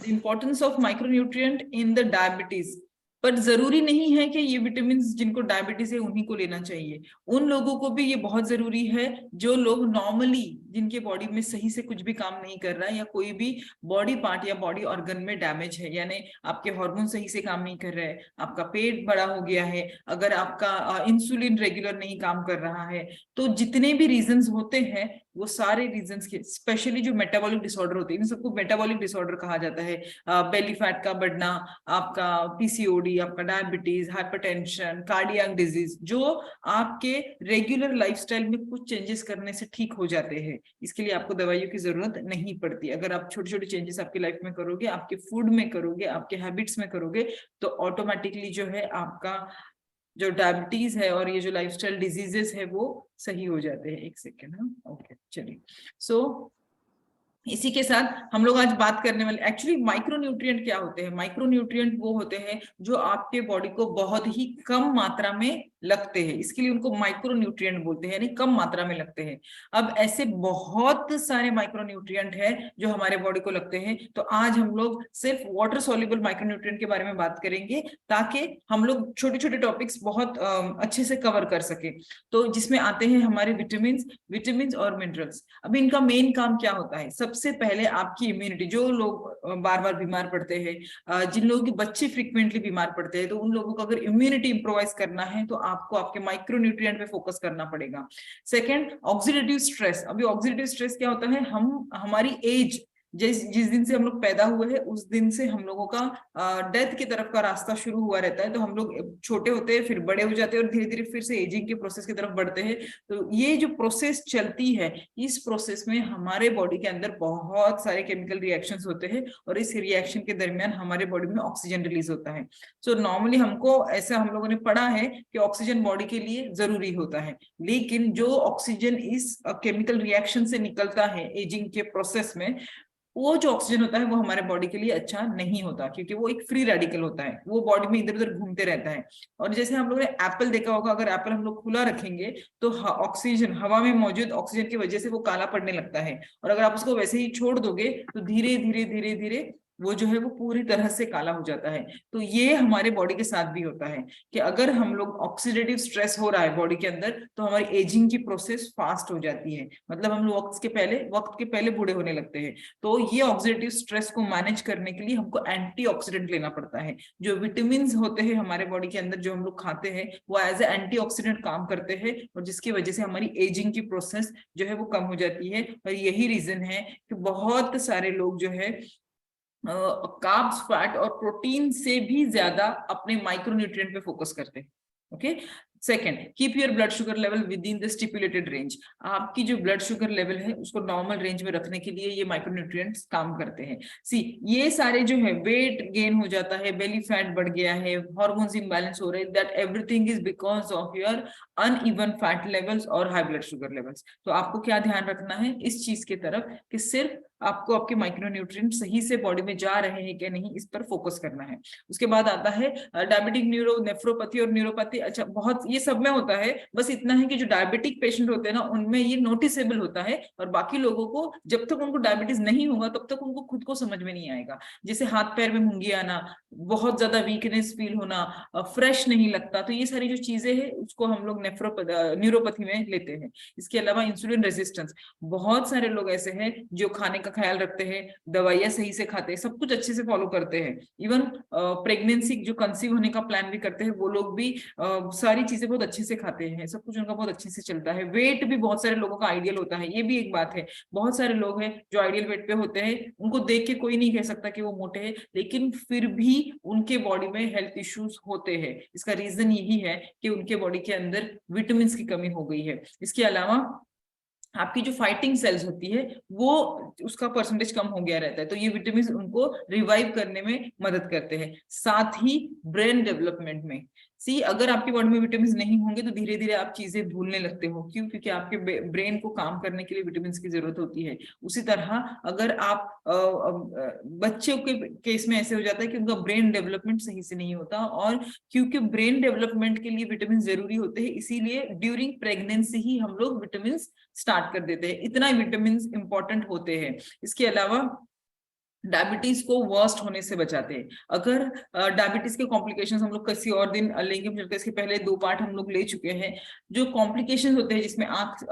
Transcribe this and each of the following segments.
Importance of micronutrient in the diabetes. पर जरूरी नहीं है कि ये विटामिन जिनको डायबिटीज है उन्हीं को लेना चाहिए, उन लोगों को भी ये बहुत जरूरी है जो लोग नॉर्मली, जिनके बॉडी में सही से कुछ भी काम नहीं कर रहा है, या कोई भी बॉडी पार्ट या बॉडी ऑर्गन में डैमेज है, यानी आपके हार्मोन सही से काम नहीं कर रहे हैं, आपका पेट बड़ा हो गया है, अगर आपका इंसुलिन रेगुलर नहीं काम कर रहा है, तो जितने भी रीजंस होते हैं वो सारे रीजंस के, स्पेशली जो मेटाबॉलिक डिसऑर्डर होते हैं, इन सबको मेटाबॉलिक डिसऑर्डर कहा जाता है। बेली फैट का बढ़ना, आपका पीसीओडी, आपका डायबिटीज, हाइपरटेंशन, कार्डियक डिजीज, जो आपके रेगुलर लाइफस्टाइल में कुछ चेंजेस करने से ठीक हो जाते हैं। इसके लिए आपको दवाइयों की जरूरत नहीं पड़ती। अगर आप छोटे छोटे चेंजेस आपकी लाइफ में करोगे, आपके फूड में करोगे, आपके हैबिट्स में करोगे, तो ऑटोमेटिकली जो है आपका जो डायबिटीज है और ये जो लाइफस्टाइल डिजीजेस है वो सही हो जाते हैं। एक सेकेंड, हाँ, ओके, चलिए। सो इसी के साथ हम लोग आज बात करने वाले, एक्चुअली माइक्रोन्यूट्रिएंट क्या होते हैं? माइक्रोन्यूट्रिएंट वो होते हैं जो आपके बॉडी को बहुत ही कम मात्रा में लगते हैं, इसके लिए उनको माइक्रोन्यूट्रिएंट बोलते हैं, यानी कम मात्रा में लगते हैं। अब ऐसे बहुत सारे माइक्रोन्यूट्रिएंट है जो हमारे बॉडी को लगते हैं, तो आज हम लोग सिर्फ वाटर सॉल्युबल माइक्रोन्यूट्रिएंट के बारे में बात करेंगे, ताकि हम लोग छोटे छोटे टॉपिक्स बहुत अच्छे से कवर कर सके। तो जिसमें आते हैं हमारे विटामिन और मिनरल्स। अभी इनका मेन काम क्या होता है? सबसे पहले आपकी इम्यूनिटी, जो लोग बार बार बीमार पड़ते हैं, जिन लोगों के बच्चे फ्रीक्वेंटली बीमार पड़ते हैं, तो उन लोगों को अगर इम्यूनिटी इंप्रोवाइज करना है तो आपको आपके माइक्रोन्यूट्रिएंट पे फोकस करना पड़ेगा। Second, oxidative stress. अभी ऑक्सीडेटिव स्ट्रेस क्या होता है? हम हमारी एज, जिस दिन से हम लोग पैदा हुए हैं उस दिन से हम लोगों का डेथ की तरफ का रास्ता शुरू हुआ रहता है। तो हम लोग छोटे होते हैं, फिर बड़े हो जाते हैं, और धीरे धीरे फिर से एजिंग के प्रोसेस की तरफ बढ़ते हैं। तो ये जो प्रोसेस चलती है, इस प्रोसेस में हमारे बॉडी के अंदर बहुत सारे केमिकल रिएक्शंस होते हैं, और इस रिएक्शन के दरमियान हमारे बॉडी में ऑक्सीजन रिलीज होता है। सो नॉर्मली हमको ऐसा हम लोगों ने पढ़ा है कि ऑक्सीजन बॉडी के लिए जरूरी होता है, लेकिन जो ऑक्सीजन इस केमिकल रिएक्शन से निकलता है एजिंग के प्रोसेस में, वो जो ऑक्सीजन होता है वो हमारे बॉडी के लिए अच्छा नहीं होता, क्योंकि वो एक फ्री रेडिकल होता है, वो बॉडी में इधर उधर घूमते रहता है। और जैसे हम लोगों ने एप्पल देखा होगा, अगर एप्पल हम लोग खुला रखेंगे तो ऑक्सीजन, हवा में मौजूद ऑक्सीजन की वजह से वो काला पड़ने लगता है, और अगर आप उसको वैसे ही छोड़ दोगे तो धीरे धीरे धीरे धीरे वो जो है वो पूरी तरह से काला हो जाता है। तो ये हमारे बॉडी के साथ भी होता है कि अगर हम लोग ऑक्सीडेटिव स्ट्रेस हो रहा है बॉडी के अंदर, तो हमारी एजिंग की प्रोसेस फास्ट हो जाती है, मतलब हम लोग वक्त के पहले बूढ़े होने लगते हैं। तो ये ऑक्सीडेटिव स्ट्रेस को मैनेज करने के लिए हमको एंटीऑक्सीडेंट लेना पड़ता है। जो विटामिन होते हैं हमारे बॉडी के अंदर जो हम लोग खाते हैं, वो एज ए एंटीऑक्सीडेंट काम करते हैं, और जिसकी वजह से हमारी एजिंग की प्रोसेस जो है वो कम हो जाती है। और यही रीजन है कि बहुत सारे लोग जो है कार्ब्स, फैट और प्रोटीन से भी ज्यादा अपने माइक्रोन्यूट्रिएंट पे फोकस करते हैं। Okay. Second, keep your blood sugar level with in the stipulated range. आपकी जो ब्लड शुगर लेवल है उसको नॉर्मल रेंज में रखने के लिए ये माइक्रोन्यूट्रिएंट्स काम करते हैं। सी, ये सारे जो है, वेट गेन हो जाता है, बेली फैट बढ़ गया है, हार्मोन्स इम्बैलेंस हो रहे हैं, that everything is because of your uneven fat levels और हाई ब्लड शुगर लेवल्स। तो आपको क्या ध्यान रखना है इस चीज के तरफ कि सिर्फ आपको आपके माइक्रोन्यूट्रिएंट सही से बॉडी में जा रहे हैं कि नहीं, इस पर फोकस करना है। उसके बाद आता है डायबिटिक नेफ्रोपैथी और न्यूरोपैथी। अच्छा, बहुत ये सब में होता है, बस इतना है कि जो डायबिटिक पेशेंट होते हैं ना, उनमें ये नोटिसेबल होता है, और बाकी लोगों को जब तक उनको डायबिटीज नहीं होगा तब तक उनको खुद को समझ में नहीं आएगा। जैसे हाथ पैर में मुंगी आना, बहुत ज्यादा वीकनेस फील होना, फ्रेश नहीं लगता, तो ये सारी जो चीजें हैं उसको हम लोग न्यूरोपैथी में लेते हैं। इसके अलावा इंसुलिन रेजिस्टेंस, बहुत सारे लोग ऐसे हैं जो खाने का ख्याल रखते हैं, दवाइयां सही से खाते हैं, सब कुछ अच्छे से फॉलो करते हैं, इवन प्रेगनेंसी जो कंसीव होने का प्लान भी करते हैं, वो लोग भी सारी चीजें बहुत अच्छे से खाते हैं, सब कुछ उनका बहुत अच्छे से चलता है। वेट भी बहुत सारे लोगों का आइडियल होता है, ये भी एक बात है। बहुत सारे लोग हैं जो आइडियल वेट पे होते हैं, उनको देख के कोई नहीं कह सकता कि वो मोटे हैं, लेकिन फिर भी उनके बॉडी में हेल्थ इश्यूज होते हैं। इसका रीजन यही है कि उनके बॉडी के अंदर विटामिन की कमी हो गई है। इसके अलावा आपकी जो फाइटिंग सेल्स होती है वो, उसका परसेंटेज कम हो गया रहता है, तो ये विटामिन उनको रिवाइव करने में मदद करते हैं। साथ ही ब्रेन डेवलपमेंट में, सी, अगर आपकी बॉडी में विटामिन नहीं होंगे तो धीरे धीरे आप चीजें भूलने लगते हो। क्यों? क्योंकि आपके ब्रेन को काम करने के लिए विटामिन की जरूरत होती है। उसी तरह अगर आप बच्चों के केस में ऐसे हो जाता है कि उनका ब्रेन डेवलपमेंट सही से नहीं होता, और क्योंकि ब्रेन डेवलपमेंट के लिए विटामिन जरूरी होते हैं, इसीलिए ड्यूरिंग प्रेगनेंसी ही हम लोग विटामिन स्टार्ट कर देते हैं। इतना विटामिन इंपॉर्टेंट होते हैं। इसके अलावा डायबिटीज को वर्स्ट होने से बचाते हैं। अगर डायबिटीज के कॉम्प्लिकेशंस हम लोग किसी और दिन लेंगे, मुझे इसके पहले 2 पार्ट हम लोग ले चुके हैं। जो कॉम्प्लिकेशंस होते हैं जिसमें आंख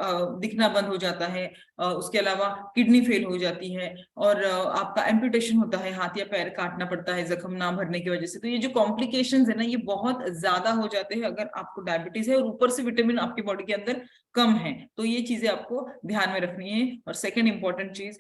दिखना बंद हो जाता है, उसके अलावा किडनी फेल हो जाती है, और आपका एम्पुटेशन होता है, हाथ या पैर काटना पड़ता है जख्म ना भरने की वजह से। तो ये जो कॉम्प्लिकेशंस है ना, ये बहुत ज्यादा हो जाते हैं अगर आपको डायबिटीज है और ऊपर से विटामिन आपकी बॉडी के अंदर कम है। तो ये चीजें आपको ध्यान में रखनी है। और सेकेंड इंपॉर्टेंट चीज,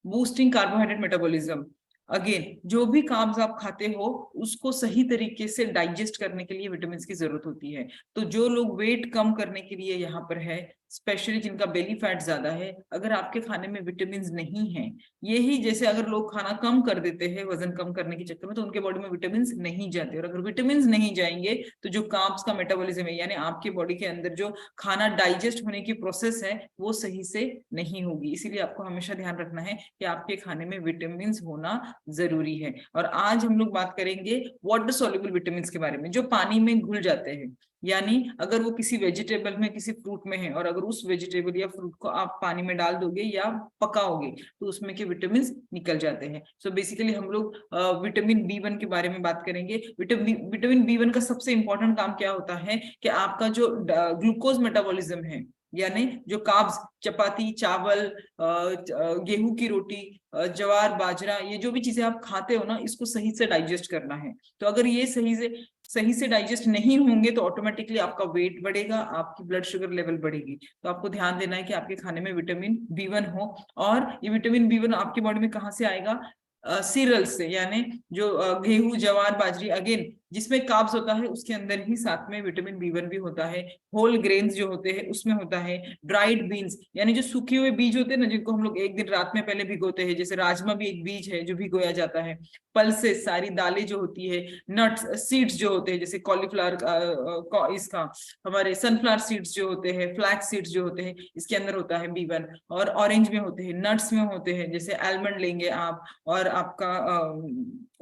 बूस्टिंग कार्बोहाइड्रेट मेटाबॉलिज्म। अगेन, जो भी कार्ब्स आप खाते हो उसको सही तरीके से डाइजेस्ट करने के लिए विटामिन की जरूरत होती है। तो जो लोग वेट कम करने के लिए यहाँ पर है, स्पेशली जिनका बेली फैट ज्यादा है, अगर आपके खाने में विटामिन नहीं है, यही जैसे अगर लोग खाना कम कर देते हैं वजन कम करने के चक्कर में, तो उनके बॉडी में विटामिन नहीं जाते। और अगर विटामिन नहीं जाएंगे तो जो कार्ब्स का मेटाबॉलिज्म है, यानी आपके बॉडी के अंदर जो खाना डाइजेस्ट होने की प्रोसेस है, वो सही से नहीं होगी। इसीलिए आपको हमेशा ध्यान रखना है कि आपके खाने में विटामिन होना जरूरी है। और आज हम लोग बात करेंगे वाटर सॉल्युबल विटामिन के बारे में, जो पानी में घुल जाते हैं। यानी अगर वो किसी वेजिटेबल में, किसी फ्रूट में है, और अगर उस वेजिटेबल या फ्रूट को आप पानी में डाल दोगे या पकाओगे तो उसमें के विटामिन निकल जाते हैं। सो बेसिकली हम लोग विटामिन B1 के बारे में बात करेंगे। विटामिन B1 का सबसे इंपॉर्टेंट काम क्या होता है कि आपका जो ग्लूकोज मेटाबॉलिज्म है, यानी जो कार्ब्स, चपाती, चावल, गेहूं की रोटी, ज्वार, बाजरा, ये जो भी चीजें आप खाते हो ना, इसको सही से डाइजेस्ट करना है। तो अगर ये सही से डाइजेस्ट नहीं होंगे तो ऑटोमेटिकली आपका वेट बढ़ेगा, आपकी ब्लड शुगर लेवल बढ़ेगी। तो आपको ध्यान देना है कि आपके खाने में विटामिन B1 हो। और ये विटामिन B1 आपकी बॉडी में कहाँ से आएगा? सीरियल से, यानी जो गेहूं, ज्वार, बाजरी, अगेन जिसमें कार्ब्स होता है उसके अंदर ही साथ में विटामिन B1 भी होता है। होल ग्रेन्स जो होते हैं उसमें होता है। ड्राइड बीन्स, यानी जो सूखे हुए बीज होते हैं ना, जिनको हम लोग एक दिन रात में पहले भिगोते हैं, जैसे राजमा भी एक बीज है जो भिगोया जाता है। पल्सेस, सारी दालें जो होती है, नट्स, सीड्स जो होते हैं, जैसे कॉलीफ्लावर, इसका हमारे सनफ्लावर सीड्स जो होते हैं, फ्लैक्स सीड्स जो होते हैं, इसके अंदर होता है B1। और ऑरेंज में होते हैं, नट्स में होते हैं, जैसे आलमंड लेंगे आप, और आपका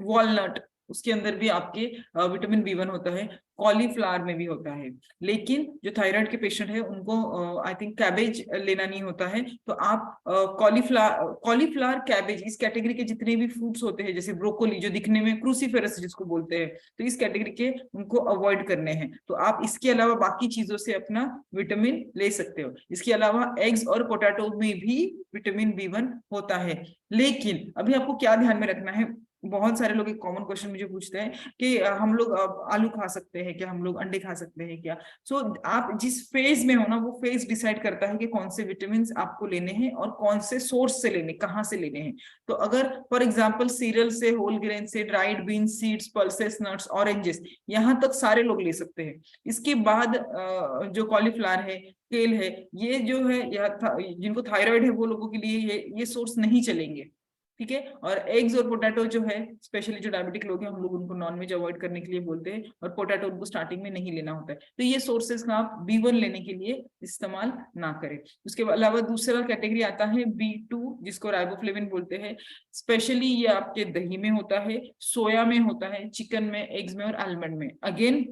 वॉलनट, उसके अंदर भी आपके विटामिन B1 होता है। कॉलीफ्लावर में भी होता है। लेकिन जो थायराइड के पेशेंट है उनको आई थिंक कैबेज लेना नहीं होता है। तो आप कॉलीफ्लावर, कैबेज, इस कैटेगरी के जितने भी फ्रूट्स होते हैं, जैसे ब्रोकोली जो दिखने में क्रूसीफेरस जिसको बोलते हैं, तो इस कैटेगरी के उनको अवॉइड करने हैं। तो आप इसके अलावा बाकी चीजों से अपना विटामिन ले सकते हो। इसके अलावा एग्स और पोटैटो में भी विटामिन B1 होता है। लेकिन अभी आपको क्या ध्यान में रखना है, बहुत सारे लोग एक कॉमन क्वेश्चन मुझे पूछते हैं कि हम लोग आलू खा सकते हैं क्या, हम लोग अंडे खा सकते हैं क्या? सो आप जिस फेज में हो ना, वो फेज डिसाइड करता है कि कौन से विटामिन आपको लेने हैं और कौन से सोर्स से लेने, कहाँ से लेने हैं। तो अगर फॉर एग्जाम्पल सीरियल से, होल ग्रेन से, dried bean, seeds, pulses, nuts, oranges, यहाँ तक सारे लोग ले सकते हैं। इसके बाद जो कॉलीफ्लावर है, केल है, ये जो है जिनको थायराइड है वो लोगों के लिए ये सोर्स नहीं चलेंगे। ठीक है। और एग्स और पोटैटो जो है, स्पेशली जो डायबिटिक लोग हैं, हम लोग उनको नॉनवेज अवॉइड करने के लिए बोलते हैं, और पोटैटो उनको स्टार्टिंग में नहीं लेना होता है। तो ये सोर्सेज का आप B1 लेने के लिए इस्तेमाल ना करें। उसके अलावा दूसरा कैटेगरी आता है B2, जिसको राइबोफ्लेविन बोलते हैं। स्पेशली ये आपके दही में होता है, सोया में होता है, चिकन में, एग्स में और आलमंड में। अगेन,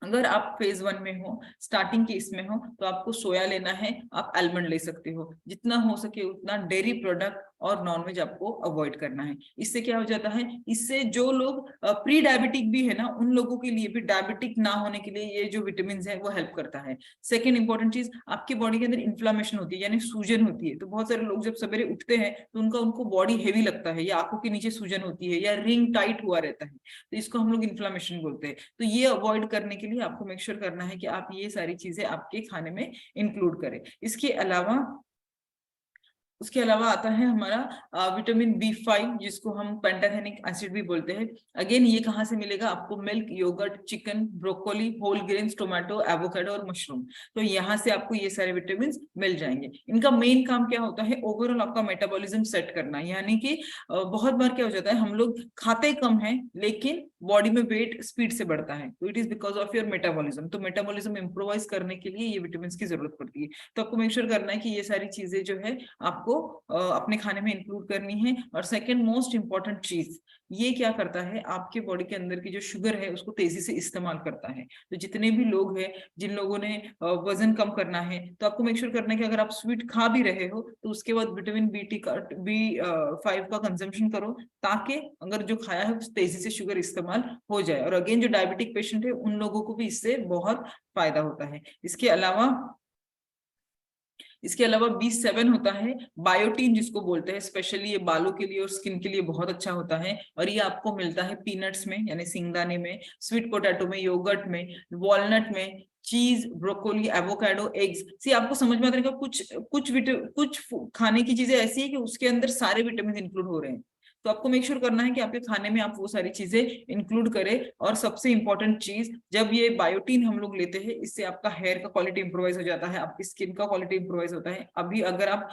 अगर आप फेज 1 में हो, स्टार्टिंग के इसमें हो, तो आपको सोया लेना है, आप आलमंड ले सकते हो। जितना हो सके उतना डेयरी प्रोडक्ट और नॉनवेज आपको अवॉइड करना है। इससे क्या हो जाता है, इससे जो लोग प्री डायबिटिक भी है ना, उन लोगों के लिए भी डायबिटिक ना होने के लिए ये जो विटामिन है वो हेल्प करता है। सेकेंड इंपॉर्टेंट चीज, आपकी बॉडी के अंदर इन्फ्लामेशन होती है, यानी सूजन होती है। तो बहुत सारे लोग जब सवेरे उठते हैं तो उनको बॉडी हेवी लगता है, या आंखों के नीचे सूजन होती है, या रिंग टाइट हुआ रहता है, तो इसको हम लोग इन्फ्लामेशन बोलते हैं। तो ये अवॉइड करने के लिए आपको मेक श्योर करना है कि आप ये सारी चीजें आपके खाने में इंक्लूड करें। उसके अलावा आता है हमारा विटामिन B5, जिसको हम पेंटाथेनिक एसिड भी बोलते हैं। अगेन, ये कहाँ से मिलेगा आपको? Milk, yoghurt, chicken, broccoli, whole grains, tomato, avocado और मशरूम। तो यहाँ से आपको ये सारे विटामिन मिल जाएंगे। इनका मेन काम क्या होता है? ओवरऑल आपका मेटाबॉलिज्म सेट करना। यानी कि बहुत बार क्या हो जाता है, हम लोग खाते कम है लेकिन बॉडी में वेट स्पीड से बढ़ता है, तो it is because of your metabolism. तो मेटाबॉलिज्म इंप्रोवाइज करने के लिए ये विटामिन की जरूरत पड़ती है। तो आपको मेक श्योर करना है कि ये सारी चीजें जो है आप आपको अपने खाने में इंक्लूड करनी है। और सेकंड मोस्ट इंपॉर्टेंट चीज, ये क्या करता है, आपके बॉडी के अंदर की जो शुगर है उसको तेजी से इस्तेमाल करता है। तो जितने भी लोग हैं, जिन लोगों ने वजन कम करना है, तो आपको मेक श्योर करना है कि अगर आप स्वीट खा भी रहे हो तो उसके बाद विटामिन B5 का कंजम्पशन करो, ताकि अगर जो खाया है तेजी से शुगर इस्तेमाल हो जाए। और अगेन जो डायबिटिक पेशेंट है उन लोगों को भी इससे बहुत फायदा होता है। इसके अलावा B7 होता है, बायोटीन जिसको बोलते हैं, स्पेशली ये बालों के लिए और स्किन के लिए बहुत अच्छा होता है। और ये आपको मिलता है पीनट्स में, यानी सिंगदाने में, स्वीट पोटैटो में, योगर्ट में, वॉलनट में, चीज, ब्रोकोली, एवोकाडो, एग्स। सी आपको समझ में आता है कुछ खाने की चीजें ऐसी है कि उसके अंदर सारे विटामिन इंक्लूड हो रहे हैं। तो आपको मेक श्योर करना है कि आपके खाने में आप वो सारी चीजें इंक्लूड करें। और सबसे इंपॉर्टेंट चीज, जब ये बायोटीन हम लोग लेते हैं, इससे आपका हेयर का क्वालिटी इंप्रोवाइज हो जाता है, आपकी स्किन का क्वालिटी इंप्रोवाइज होता है। अभी अगर आप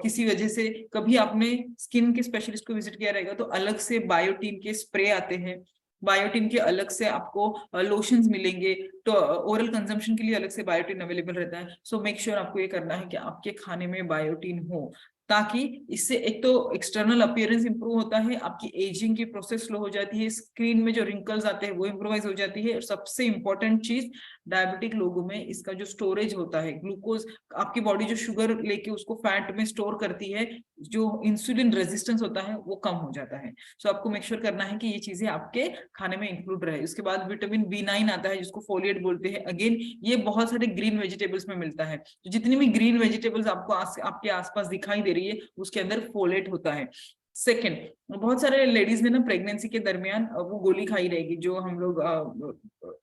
किसी वजह से कभी आपने स्किन के स्पेशलिस्ट को विजिट किया रहेगा, तो अलग से बायोटीन के स्प्रे आते हैं, बायोटीन के अलग से आपको लोशंस मिलेंगे, तो ओरल कंजम्पशन के लिए अलग से बायोटीन अवेलेबल रहता है। सो मेक श्योर आपको ये करना है कि आपके खाने में बायोटीन हो, ताकि इससे एक तो एक्सटर्नल अपीयरेंस इंप्रूव होता है, आपकी एजिंग की प्रोसेस स्लो हो जाती है, स्क्रीन में जो रिंकल्स आते हैं वो इंप्रोवाइज हो जाती है। और सबसे इंपॉर्टेंट चीज, डायबिटिक लोगों में इसका जो स्टोरेज होता है, ग्लूकोज, आपकी बॉडी जो शुगर लेके उसको फैट में स्टोर करती है, जो इंसुलिन रेजिस्टेंस होता है वो कम हो जाता है। सो आपको मेक श्योर करना है कि ये चीजें आपके खाने में इंक्लूड रहे। उसके बाद विटामिन B9 आता है, जिसको फोलिएट बोलते हैं। अगेन ये बहुत सारे ग्रीन वेजिटेबल्स में मिलता है, तो जितनी भी ग्रीन वेजिटेबल्स आपको आपके आसपास दिखाई दे रही है, उसके अंदर फोलेट होता है। सेकेंड, बहुत सारे लेडीज ने ना प्रेगनेंसी के दरमियान वो गोली खाई रहेगी, जो हम लोग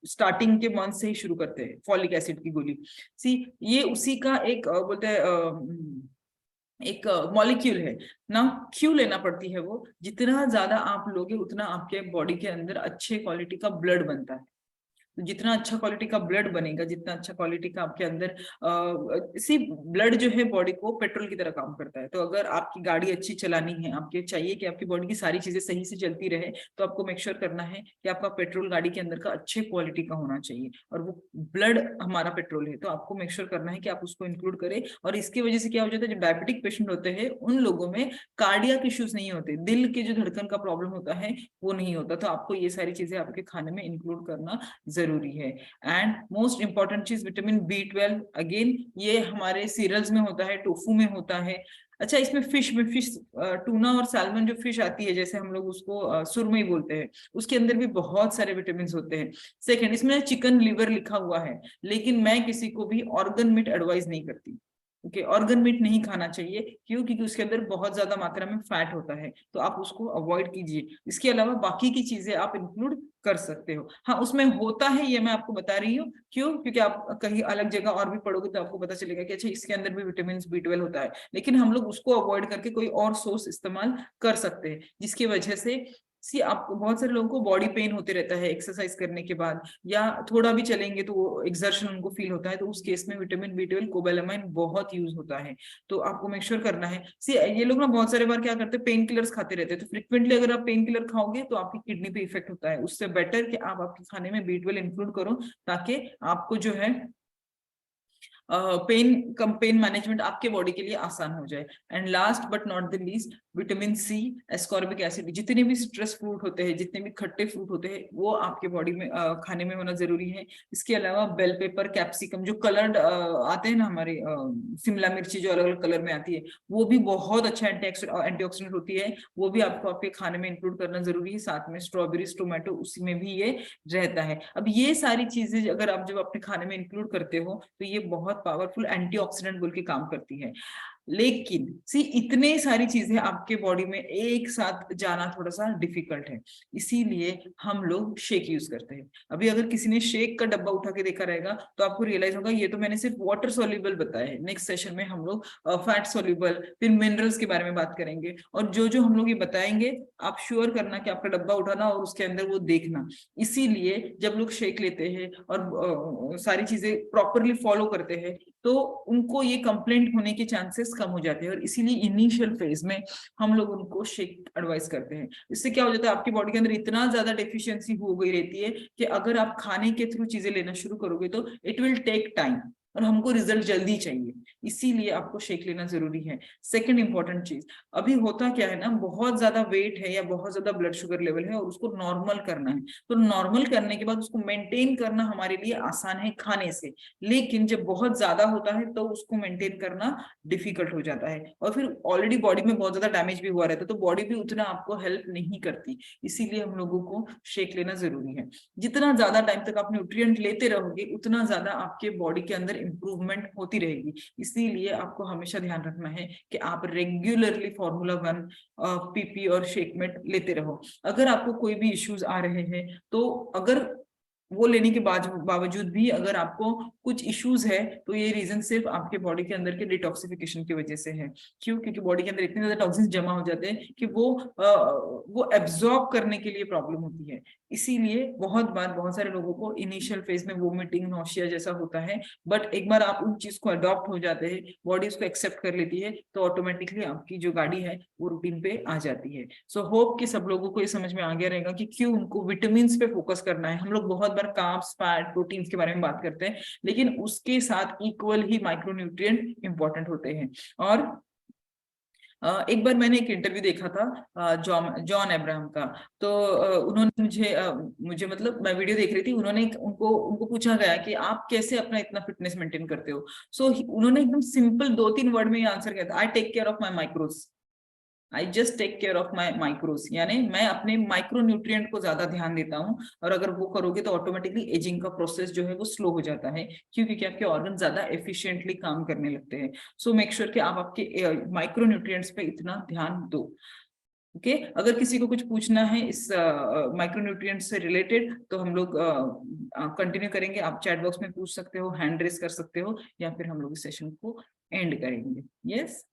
स्टार्टिंग के मंथ से ही शुरू करते हैं, फॉलिक एसिड की गोली। सी ये उसी का एक बोलते हैं एक मॉलिक्यूल है ना। क्यों लेना पड़ती है वो, जितना ज्यादा आप लोगे उतना आपके बॉडी के अंदर अच्छे क्वालिटी का ब्लड बनता है। तो जितना अच्छा क्वालिटी का ब्लड बनेगा, जितना अच्छा क्वालिटी का आपके अंदर इसी ब्लड जो है बॉडी को पेट्रोल की तरह काम करता है। तो अगर आपकी गाड़ी अच्छी चलानी है, आपके चाहिए कि आपकी बॉडी की सारी चीजें सही से चलती रहे, तो आपको मेक श्योर करना है कि आपका पेट्रोल गाड़ी के अंदर का अच्छे क्वालिटी का होना चाहिए। और वो ब्लड हमारा पेट्रोल है, तो आपको मेक श्योर करना है कि आप उसको इंक्लूड करें। और इसकी वजह से क्या हो जाता है, जो डायबिटिक पेशेंट होते हैं उन लोगों में कार्डियक इश्यूज नहीं होते, दिल के जो धड़कन का प्रॉब्लम होता है वो नहीं होता। तो आपको ये सारी चीजें आपके खाने में इंक्लूड करना जरूरी है। एंड मोस्ट इंपॉर्टेंट चीज, विटामिन B12, अगेन ये हमारे सीरियल्स में होता है, टोफू में होता है। अच्छा, इसमें फिश टूना और सैल्मन जो फिश आती है, जैसे हम लोग उसको सुरमई बोलते हैं, उसके अंदर भी बहुत सारे विटामिन होते हैं। सेकंड, इसमें चिकन लिवर लिखा हुआ है, लेकिन मैं किसी को भी ऑर्गन मीट एडवाइज नहीं करती। ओके, ऑर्गन मीट नहीं खाना चाहिए, क्यों? क्योंकि उसके अंदर बहुत ज्यादा मात्रा में फैट होता है, तो आप उसको अवॉइड कीजिए। इसके अलावा बाकी की चीजें आप इंक्लूड कर सकते हो। हाँ, उसमें होता है, ये मैं आपको बता रही हूँ, क्यों? क्योंकि आप कहीं अलग जगह और भी पढ़ोगे तो आपको पता चलेगा कि अच्छा इसके अंदर भी विटामिन B12 होता है, लेकिन हम लोग उसको अवॉइड करके कोई और सोर्स इस्तेमाल कर सकते हैं, जिसकी वजह से आपको, बहुत सारे लोगों को बॉडी पेन होते रहता है एक्सरसाइज करने के बाद, या थोड़ा भी चलेंगे तो वो एक्सर्शन उनको फील होता है, तो उस केस में विटामिन B12 कोबालामाइन बहुत यूज होता है। तो आपको मेक श्योर करना है। ये लोग ना बहुत सारे बार क्या करते हैं, पेन किलर्स खाते रहते हैं, तो फ्रिक्वेंटली अगर आप पेन किलर खाओगे तो आपकी किडनी पे इफेक्ट होता है। उससे बेटर कि आप आपके खाने में B12 इंक्लूड करो, ताकि आपको जो है पेन मैनेजमेंट आपके बॉडी के लिए आसान हो जाए। And last but not the least, vitamin C, ascorbic acid, जितने भी सिट्रस फ्रूट होते हैं, जितने भी खट्टे फ्रूट होते हैं, वो आपके बॉडी में खाने में होना जरूरी है। इसके अलावा बेल पेपर, कैप्सिकम, जो कलर्ड आते हैं ना हमारे, शिमला मिर्ची जो अलग अलग कलर में आती है, वो भी बहुत अच्छा एंटीऑक्सीडेंट होती है, वो भी आपको आपके खाने में इंक्लूड करना जरूरी है। साथ में स्ट्रॉबेरीज, टोमेटो, उसी में भी ये रहता है। अब ये सारी चीजें अगर आप जब अपने खाने में इंक्लूड करते हो, तो ये बहुत पावरफुल एंटीऑक्सीडेंट बोल के काम करती है। लेकिन इतने सारी चीजें आपके बॉडी में एक साथ जाना थोड़ा सा डिफिकल्ट है, इसीलिए हम लोग शेक यूज करते हैं। अभी अगर किसी ने शेक का डब्बा उठा के देखा रहेगा, तो आपको रियलाइज होगा ये तो मैंने सिर्फ वाटर सोल्यूबल बताया है। नेक्स्ट सेशन में हम लोग फैट सोल्यूबल, फिर मिनरल्स के बारे में बात करेंगे। और जो जो हम लोग ये बताएंगे, आप श्योर करना कि आपका डब्बा उठाना और उसके अंदर वो देखना। इसीलिए जब लोग शेक लेते हैं और सारी चीजें प्रॉपरली फॉलो करते हैं, तो उनको ये कंप्लेंट होने के चांसेस कम हो जाते हैं। और इसीलिए इनिशियल फेज में हम लोग उनको शेक एडवाइस करते हैं। इससे क्या हो जाता है, आपकी बॉडी के अंदर इतना ज्यादा डेफिशिएंसी हो गई रहती है कि अगर आप खाने के थ्रू चीजें लेना शुरू करोगे तो इट विल टेक टाइम। और हमको रिजल्ट जल्दी चाहिए, इसीलिए आपको शेक लेना जरूरी है। सेकंड इंपॉर्टेंट चीज, अभी होता क्या है ना, बहुत ज्यादा वेट है या बहुत ज्यादा ब्लड शुगर लेवल है और उसको नॉर्मल करना है, तो नॉर्मल करने के बाद उसको मेंटेन करना हमारे लिए आसान है खाने से, लेकिन जब बहुत ज्यादा होता है तो उसको मेंटेन करना डिफिकल्ट हो जाता है, और फिर ऑलरेडी बॉडी में बहुत ज्यादा डैमेज भी हुआ रहता है, तो बॉडी भी उतना आपको हेल्प नहीं करती, इसीलिए हम लोगों को शेक लेना जरूरी है। जितना ज्यादा टाइम तक आप न्यूट्रिएंट लेते रहोगे उतना ज्यादा आपके बॉडी के अंदर इंप्रूवमेंट होती रहेगी, इसीलिए आपको हमेशा ध्यान रखना है कि आप रेगुलरली Formula-1 पीपी और शेकमेट लेते रहो। अगर आपको कोई भी इश्यूज आ रहे हैं, तो अगर वो लेने के बावजूद भी अगर आपको कुछ इश्यूज है, तो ये रीजन सिर्फ आपके बॉडी के अंदर के डिटॉक्सिफिकेशन की वजह से है। क्यों? क्योंकि बॉडी के अंदर इतने ज्यादा टॉक्सिन्स जमा हो जाते हैं कि वो एब्जॉर्ब करने के लिए प्रॉब्लम होती है। इसीलिए बहुत बार बहुत सारे लोगों को इनिशियल फेज में वोमिटिंग, नौशिया जैसा होता है, बट एक बार आप उन चीज को अडॉप्ट हो जाते हैं, बॉडी उसको एक्सेप्ट कर लेती है, तो ऑटोमेटिकली आपकी जो गाड़ी है वो रूटीन पे आ जाती है। सो होप कि सब लोगों को ये समझ में आ गया रहेगा कि क्यों उनको विटामिन पे फोकस करना है। हम लोग बहुत बार कार्ब्स, फैट, प्रोटीन्स के बारे में बात करते हैं, लेकिन उसके साथ इक्वल ही माइक्रोन्यूट्रिएंट इंपॉर्टेंट होते हैं। और एक बार मैंने एक इंटरव्यू देखा था जॉन जॉन अब्राहम का, तो उन्होंने मुझे मतलब मैं वीडियो देख रही थी, उन्होंने उनको उनको पूछा गया कि आप कैसे अपना इतना फिटनेस मेंटेन करते हो। सो उन्होंने एकदम सिंपल 2-3 वर्ड में ये आंसर किया था, I take care of my micros, I just take care of my micros, यानी मैं अपने माइक्रो न्यूट्रिएंट को ज्यादा ध्यान देता हूँ, और अगर वो करोगे तो ऑटोमेटिकली एजिंग का प्रोसेस जो है वो स्लो हो जाता है, क्योंकि आपके ऑर्गन ज्यादा एफिशिएंटली काम करने लगते हैं। सो मेक श्योर कि आप आपके माइक्रो न्यूट्रिएंट्स पे इतना ध्यान दो। ओके अगर किसी को कुछ पूछना है इस माइक्रो न्यूट्रिएंट से रिलेटेड, तो हम लोग कंटिन्यू करेंगे, आप चैट बॉक्स में पूछ सकते हो, हैंड रेस कर सकते हो, या फिर हम लोग इस सेशन को एंड करेंगे। यस